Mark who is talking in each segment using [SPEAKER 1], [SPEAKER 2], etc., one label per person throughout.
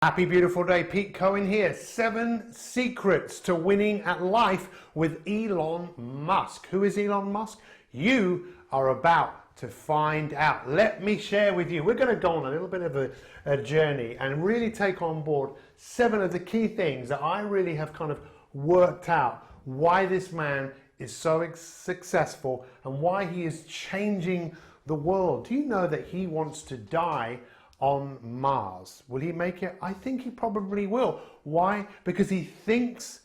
[SPEAKER 1] Happy beautiful day, Pete Cohen here. 7 secrets to winning at life with Elon Musk. Who is Elon Musk? You are about to find out. Let me share with you. We're going to go on a little bit of a journey and really take on board 7 of the key things that I really have kind of worked out why this man is so successful and why he is changing the world. Do you know that he wants to die on Mars? Will he make it? I think he probably will. Why? Because he thinks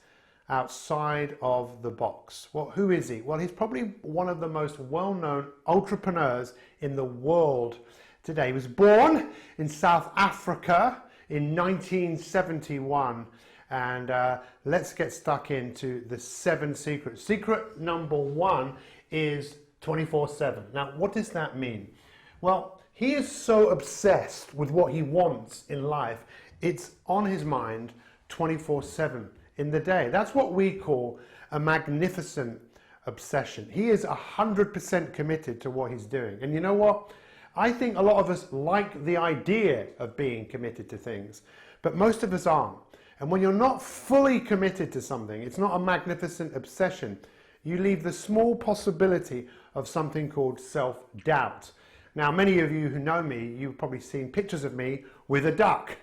[SPEAKER 1] outside of the box. Well, who is he? Well, he's probably one of the most well-known entrepreneurs in the world today. He was born in South Africa in 1971. And let's get stuck into the 7 secrets. Secret number 1 is 24/7. Now, what does that mean? Well, he is so obsessed with what he wants in life, it's on his mind 24/7 in the day. That's what we call a magnificent obsession. He is 100% committed to what he's doing. And you know what? I think a lot of us like the idea of being committed to things, but most of us aren't. And when you're not fully committed to something, it's not a magnificent obsession. You leave the small possibility of something called self-doubt. Now, many of you who know me, you've probably seen pictures of me with a duck.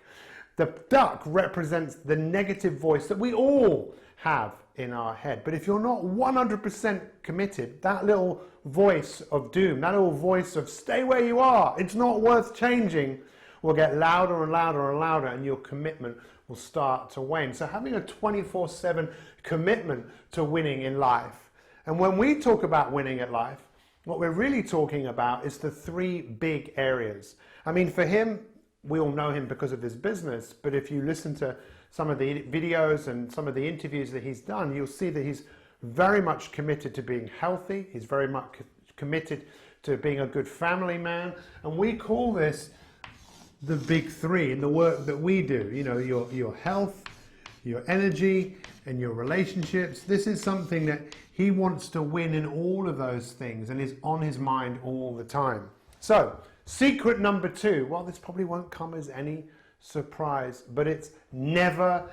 [SPEAKER 1] The duck represents the negative voice that we all have in our head. But if you're not 100% committed, that little voice of doom, that little voice of stay where you are, it's not worth changing, will get louder and louder and louder, and your commitment will start to wane. So having a 24/7 commitment to winning in life. And when we talk about winning at life, what we're really talking about is the 3 big areas. I mean, for him, we all know him because of his business, but if you listen to some of the videos and some of the interviews that he's done, you'll see that he's very much committed to being healthy. He's very much committed to being a good family man. And we call this the big 3 in the work that we do. You know, your health, your energy, and your relationships. This is something that he wants to win in all of those things and is on his mind all the time. So, secret number 2, well, this probably won't come as any surprise, but it's never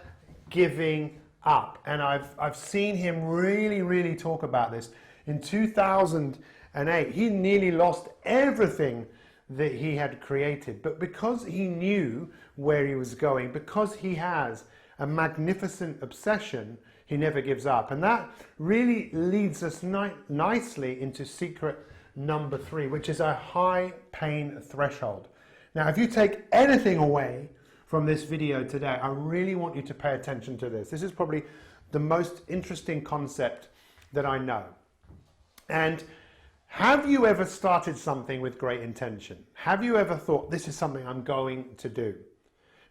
[SPEAKER 1] giving up. And I've seen him really talk about this. In 2008, he nearly lost everything that he had created. But because he knew where he was going, because he has a magnificent obsession, he never gives up. And that really leads us nicely into secret number 3, which is a high pain threshold. Now, if you take anything away from this video today, I really want you to pay attention to this. This is probably the most interesting concept that I know. And have you ever started something with great intention? Have you ever thought, this is something I'm going to do?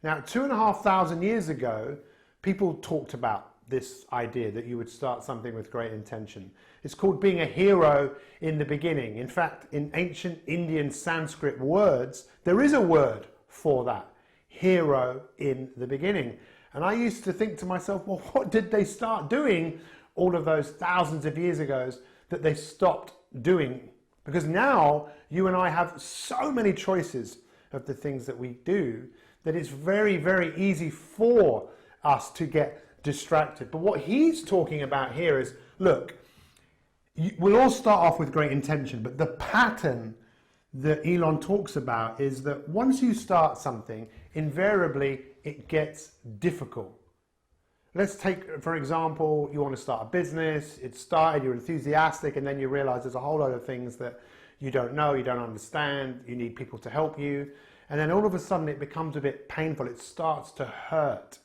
[SPEAKER 1] Now, 2,500 years ago, people talked about this idea that you would start something with great intention. It's called being a hero in the beginning. In fact, in ancient Indian Sanskrit words, there is a word for that, hero in the beginning. And I used to think to myself, well, what did they start doing all of those thousands of years ago that they stopped doing? Because now you and I have so many choices of the things that we do that it's very easy for us to get distracted. But what he's talking about here is, look, we'll all start off with great intention, but the pattern that Elon talks about is that once you start something, invariably it gets difficult. Let's take, for example, you want to start a business, it's started, you're enthusiastic, and then you realize there's a whole lot of things that you don't know, you don't understand, you need people to help you, and then all of a sudden it becomes a bit painful, it starts to hurt.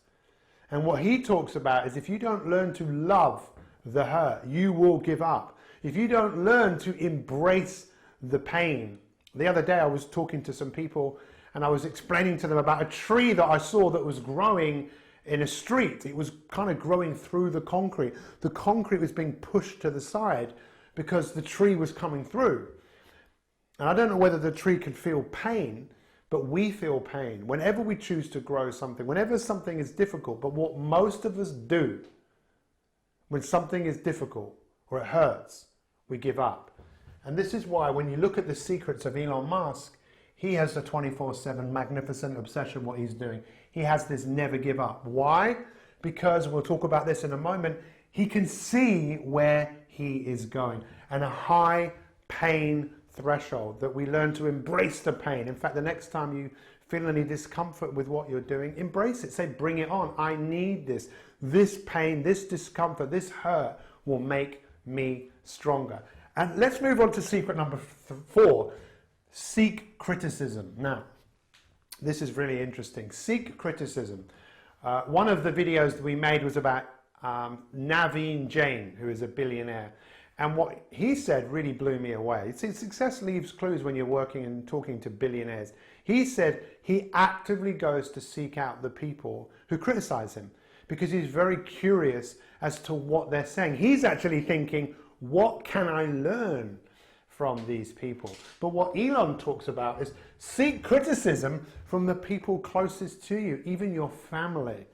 [SPEAKER 1] And what he talks about is if you don't learn to love the hurt, you will give up. If you don't learn to embrace the pain. The other day I was talking to some people and I was explaining to them about a tree that I saw that was growing in a street. It was kind of growing through the concrete. The concrete was being pushed to the side because the tree was coming through. And I don't know whether the tree can feel pain, but we feel pain whenever we choose to grow something, whenever something is difficult. But what most of us do when something is difficult or it hurts, we give up. And this is why when you look at the secrets of Elon Musk, he has the 24/7 magnificent obsession what he's doing. He has this never give up. Why? Because, we'll talk about this in a moment, he can see where he is going, and a high pain threshold that we learn to embrace the pain. In fact, the next time you feel any discomfort with what you're doing, embrace it. Say, bring it on. I need this. This pain, this discomfort, this hurt will make me stronger. And let's move on to secret number 4. Seek criticism. Now, this is really interesting. Seek criticism. One of the videos that we made was about Naveen Jain, who is a billionaire. And what he said really blew me away. See, success leaves clues when you're working and talking to billionaires. He said he actively goes to seek out the people who criticize him because he's very curious as to what they're saying. He's actually thinking, what can I learn from these people? But what Elon talks about is seek criticism from the people closest to you, even your family.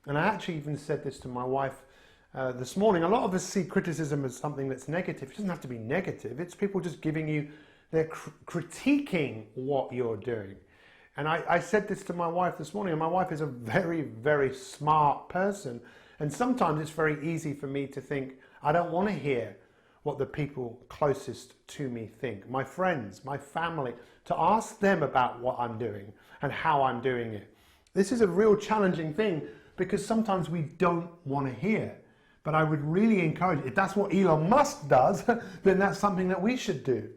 [SPEAKER 1] And I actually even said this to my wife this morning. A lot of us see criticism as something that's negative. It doesn't have to be negative. It's people just giving you, they're critiquing what you're doing. And I said this to my wife this morning, and my wife is a very, very smart person. And sometimes it's very easy for me to think, I don't want to hear what the people closest to me think. My friends, my family, to ask them about what I'm doing and how I'm doing it. This is a real challenging thing because sometimes we don't want to hear. But I would really encourage, if that's what Elon Musk does, then that's something that we should do.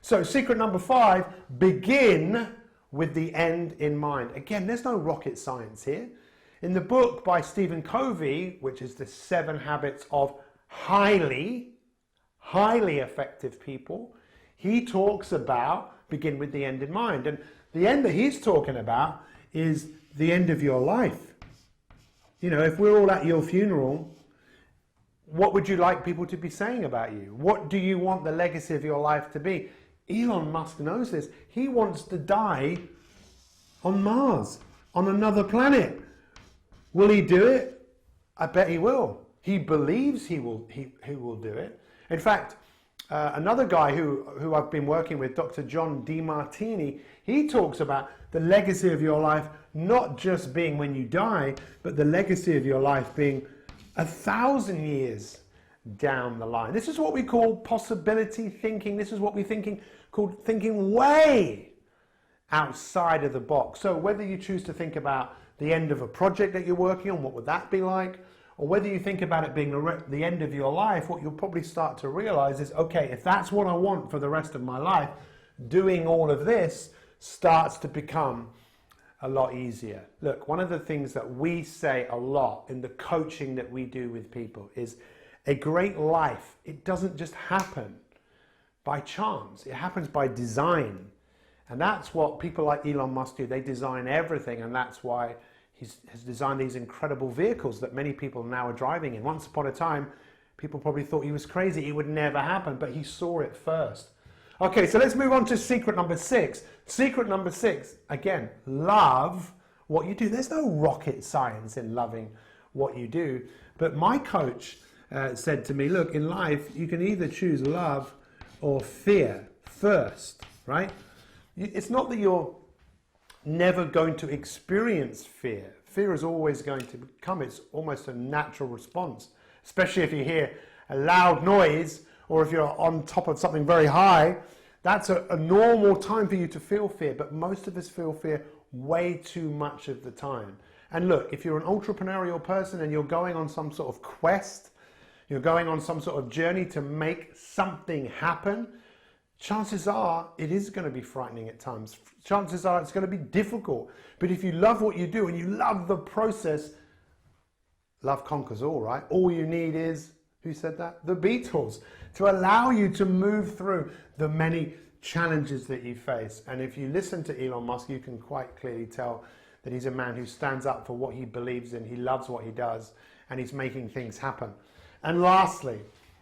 [SPEAKER 1] So secret number 5, begin with the end in mind. Again, there's no rocket science here. In the book by Stephen Covey, which is the 7 Habits of Highly Effective People, he talks about begin with the end in mind. And the end that he's talking about is the end of your life. You know, if we're all at your funeral, what would you like people to be saying about you? What do you want the legacy of your life to be? Elon Musk knows this. He wants to die on Mars, on another planet. Will he do it? I bet he will. He believes he will do it. In fact, another guy who I've been working with, Dr. John DeMartini, he talks about the legacy of your life not just being when you die, but the legacy of your life being 1,000 years down the line. This is what we call possibility thinking. This is what we're called thinking way outside of the box. So whether you choose to think about the end of a project that you're working on, what would that be like? Or whether you think about it being the end of your life, what you'll probably start to realize is, okay, if that's what I want for the rest of my life, doing all of this starts to become a lot easier. Look, one of the things that we say a lot in the coaching that we do with people is a great life, it doesn't just happen by chance. It happens by design. And that's what people like Elon Musk do. They design everything, and that's why he has designed these incredible vehicles that many people now are driving in. Once upon a time, people probably thought he was crazy. It would never happen, but he saw it first. Okay, so let's move on to secret number 6. Secret number 6, again, love what you do. There's no rocket science in loving what you do. But my coach said to me, look, in life, you can either choose love or fear first, right? It's not that you're never going to experience fear. Fear is always going to come. It's almost a natural response, especially if you hear a loud noise or if you're on top of something very high. That's a normal time for you to feel fear, but most of us feel fear way too much of the time. And look, if you're an entrepreneurial person and you're going on some sort of quest, you're going on some sort of journey to make something happen, chances are it is going to be frightening at times. Chances are it's going to be difficult. But if you love what you do and you love the process, love conquers all, right? All you need is, who said that? The Beatles, to allow you to move through the many challenges that you face. And if you listen to Elon Musk, you can quite clearly tell that he's a man who stands up for what he believes in. He loves what he does, and he's making things happen. And lastly,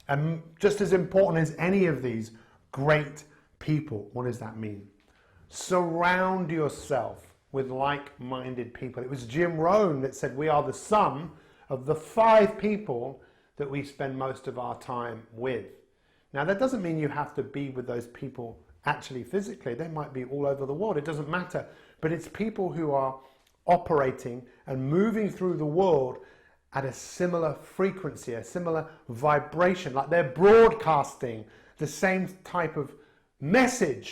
[SPEAKER 1] and just as important as any of these, great people. What does that mean? Surround yourself with like-minded people. It was Jim Rohn that said we are the sum of the 5 people that we spend most of our time with. Now, that doesn't mean you have to be with those people actually physically. They might be all over the world. It doesn't matter. But it's people who are operating and moving through the world at a similar frequency, a similar vibration, like they're broadcasting the same type of message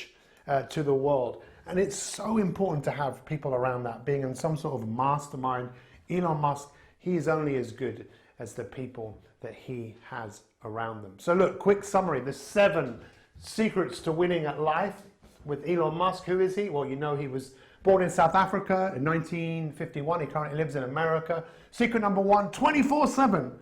[SPEAKER 1] to the world. And it's so important to have people around that, being in some sort of mastermind. Elon Musk, he is only as good as the people that he has around them. So look, quick summary, the 7 secrets to winning at life with Elon Musk. Who is he? Well, you know, he was born in South Africa in 1951. He currently lives in America. Secret number 1, 24/7.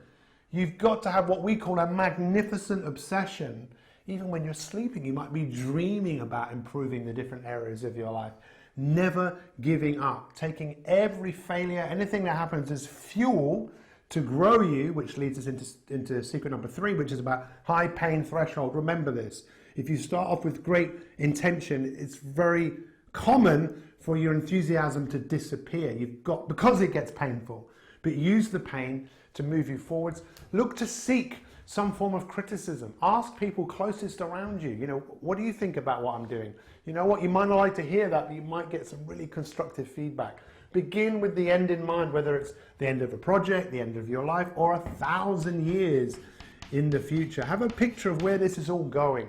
[SPEAKER 1] You've got to have what we call a magnificent obsession. Even when you're sleeping, you might be dreaming about improving the different areas of your life. Never giving up, taking every failure, anything that happens as fuel to grow you, which leads us into secret number 3, which is about high pain threshold. Remember this, if you start off with great intention, it's very common for your enthusiasm to disappear. Because it gets painful, but use the pain to move you forwards. Look to seek some form of criticism. Ask people closest around you, you know, what do you think about what I'm doing? You know what, you might not like to hear that, but you might get some really constructive feedback. Begin with the end in mind, whether it's the end of a project, the end of your life, or 1,000 years in the future. Have a picture of where this is all going.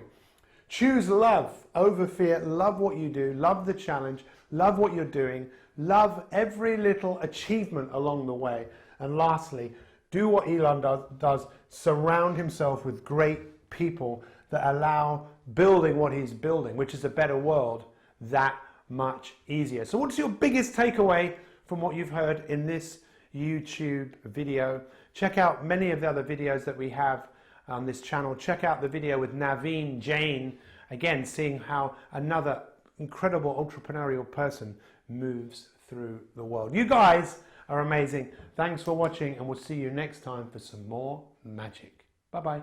[SPEAKER 1] Choose love over fear. Love what you do, love the challenge, love what you're doing, love every little achievement along the way. And lastly, do what Elon does, surround himself with great people that allow building what he's building, which is a better world, that much easier. So what's your biggest takeaway from what you've heard in this YouTube video? Check out many of the other videos that we have on this channel. Check out the video with Naveen Jain, again, seeing how another incredible entrepreneurial person moves through the world. You guys are amazing. Thanks for watching, and we'll see you next time for some more magic. Bye-bye.